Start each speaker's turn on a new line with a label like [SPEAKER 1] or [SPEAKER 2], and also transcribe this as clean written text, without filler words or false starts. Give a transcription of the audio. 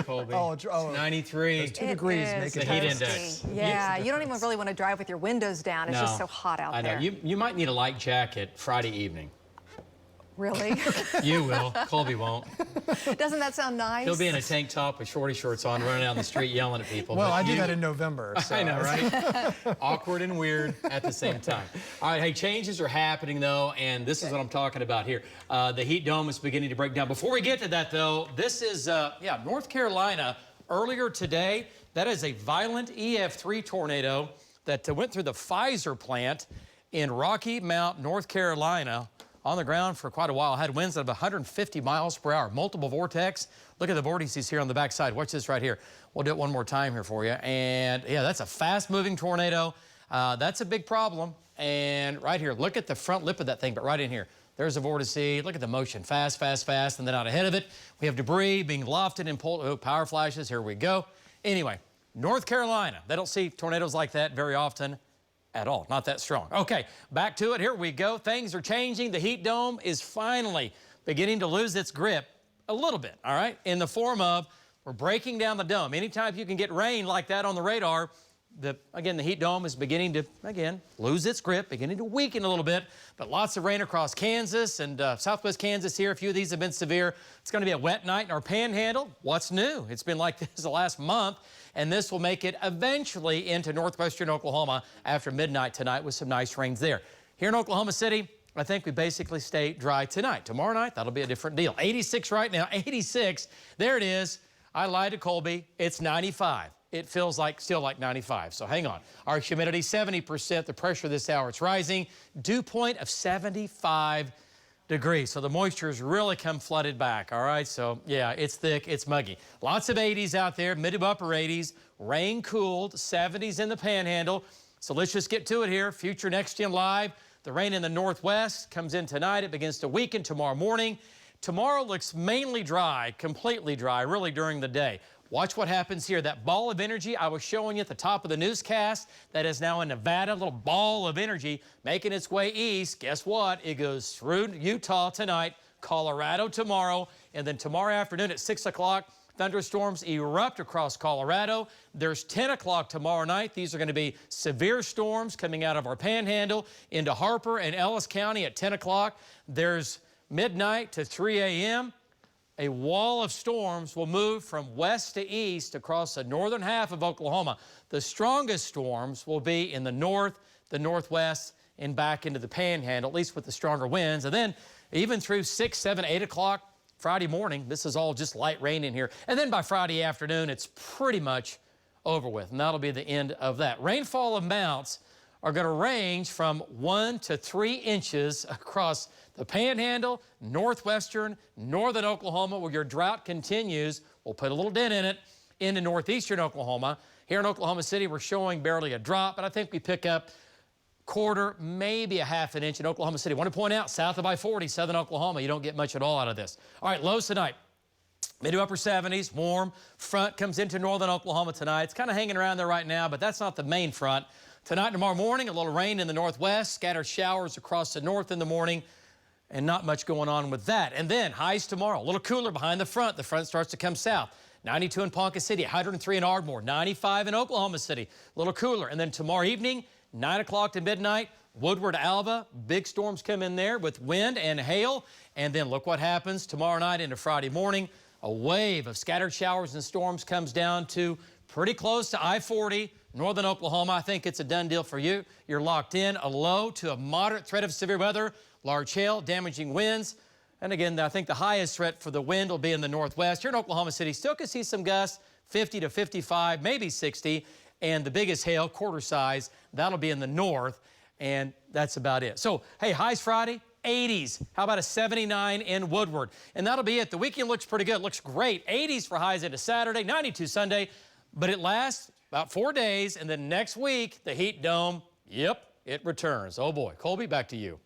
[SPEAKER 1] Colby.
[SPEAKER 2] Oh,
[SPEAKER 1] 93.
[SPEAKER 2] Those 2 degrees
[SPEAKER 3] It
[SPEAKER 2] make
[SPEAKER 3] is
[SPEAKER 1] the
[SPEAKER 2] it
[SPEAKER 1] heat
[SPEAKER 3] toasty.
[SPEAKER 1] index.
[SPEAKER 3] Yeah, you don't even really want to drive with your windows down. It's just so hot out there.
[SPEAKER 1] I know. You might need a light jacket Friday evening.
[SPEAKER 3] Really?
[SPEAKER 1] You will. Colby won't.
[SPEAKER 3] Doesn't that sound nice?
[SPEAKER 1] He'll be in a tank top with shorty shorts on, running down the street yelling at people.
[SPEAKER 2] Well, I do that in November. So.
[SPEAKER 1] I know, right? Awkward and weird at the same time. All right, hey, changes are happening, though, and this is what I'm talking about here. The heat dome is beginning to break down. Before we get to that, though, this is, North Carolina. Earlier today, that is a violent EF3 tornado that went through the Pfizer plant in Rocky Mount, North Carolina. On the ground for quite a while. Had winds of 150 miles per hour, multiple vortex. Look at the vortices here on the backside. Watch this right here. We'll do it one more time here for you. And yeah, that's a fast-moving tornado. That's a big problem. And right here, look at the front lip of that thing, but right in here. There's a vortice. Look at the motion. Fast, fast, fast. And then out ahead of it, we have debris being lofted and pulled. Oh, power flashes. Here we go. Anyway, North Carolina. They don't see tornadoes like that very often. At all, not that strong. Okay, back to it. Here we go. Things are changing. The heat dome is finally beginning to lose its grip a little bit, all right, in the form of we're breaking down the dome. Anytime you can get rain like that on the radar, the heat dome is beginning to, again, lose its grip, beginning to weaken a little bit, but lots of rain across Kansas and southwest Kansas here. A few of these have been severe. It's going to be a wet night in our panhandle. What's new? It's been like this the last month, and this will make it eventually into northwestern Oklahoma after midnight tonight with some nice rains there. Here in Oklahoma City, I think we basically stay dry tonight. Tomorrow night, that'll be a different deal. 86 right now, 86. There it is. I lied to Colby. It's 95. It feels like still like 95, so hang on. Our humidity, 70%. The pressure this hour, it's rising. Dew point of 75 degrees. So the moisture has really come flooded back, all right? So, yeah, it's thick, it's muggy. Lots of 80s out there, mid to upper 80s. Rain cooled, 70s in the panhandle. So let's just get to it here. Future Next Gen Live. The rain in the northwest comes in tonight. It begins to weaken tomorrow morning. Tomorrow looks mainly dry, completely dry, really during the day. Watch what happens here. That ball of energy I was showing you at the top of the newscast, that is now in Nevada, a little ball of energy making its way east. Guess what? It goes through Utah tonight, Colorado tomorrow, and then tomorrow afternoon at 6 o'clock, thunderstorms erupt across Colorado. There's 10 o'clock tomorrow night. These are going to be severe storms coming out of our panhandle into Harper and Ellis County at 10 o'clock. There's midnight to 3 a.m. A wall of storms will move from west to east across the northern half of Oklahoma. The strongest storms will be in the north, the northwest, and back into the panhandle, at least with the stronger winds. And then even through 6, 7, 8 o'clock Friday morning, this is all just light rain in here. And then by Friday afternoon, it's pretty much over with, and that'll be the end of that. Rainfall amounts are going to range from 1 to 3 inches across the panhandle, northwestern, northern Oklahoma, where your drought continues. We'll put a little dent in it, into northeastern Oklahoma. Here in Oklahoma City, we're showing barely a drop, but I think we pick up quarter, maybe a half an inch in Oklahoma City. I want to point out, south of I-40, southern Oklahoma, you don't get much at all out of this. All right, lows tonight. Mid to upper 70s, warm. Front comes into northern Oklahoma tonight. It's kind of hanging around there right now, but that's not the main front. Tonight and tomorrow morning, a little rain in the northwest, scattered showers across the north in the morning, and not much going on with that. And then highs tomorrow, a little cooler behind the front. The front starts to come south. 92 in Ponca City, 103 in Ardmore, 95 in Oklahoma City, a little cooler. And then tomorrow evening, 9 o'clock to midnight, Woodward, Alva, big storms come in there with wind and hail. And then look what happens tomorrow night into Friday morning. A wave of scattered showers and storms comes down to pretty close to I-40, northern Oklahoma. I think it's a done deal for you. You're locked in. A low to a moderate threat of severe weather, large hail, damaging winds. And again, I think the highest threat for the wind will be in the northwest. Here in Oklahoma City, still can see some gusts, 50 to 55, maybe 60. And the biggest hail, quarter size, that'll be in the north. And that's about it. So, hey, highs Friday, 80s. How about a 79 in Woodward? And that'll be it. The weekend looks pretty good. Looks great. 80s for highs into Saturday, 92 Sunday. But it lasts about 4 days. And then next week, the heat dome, yep, it returns. Oh, boy. Colby, back to you.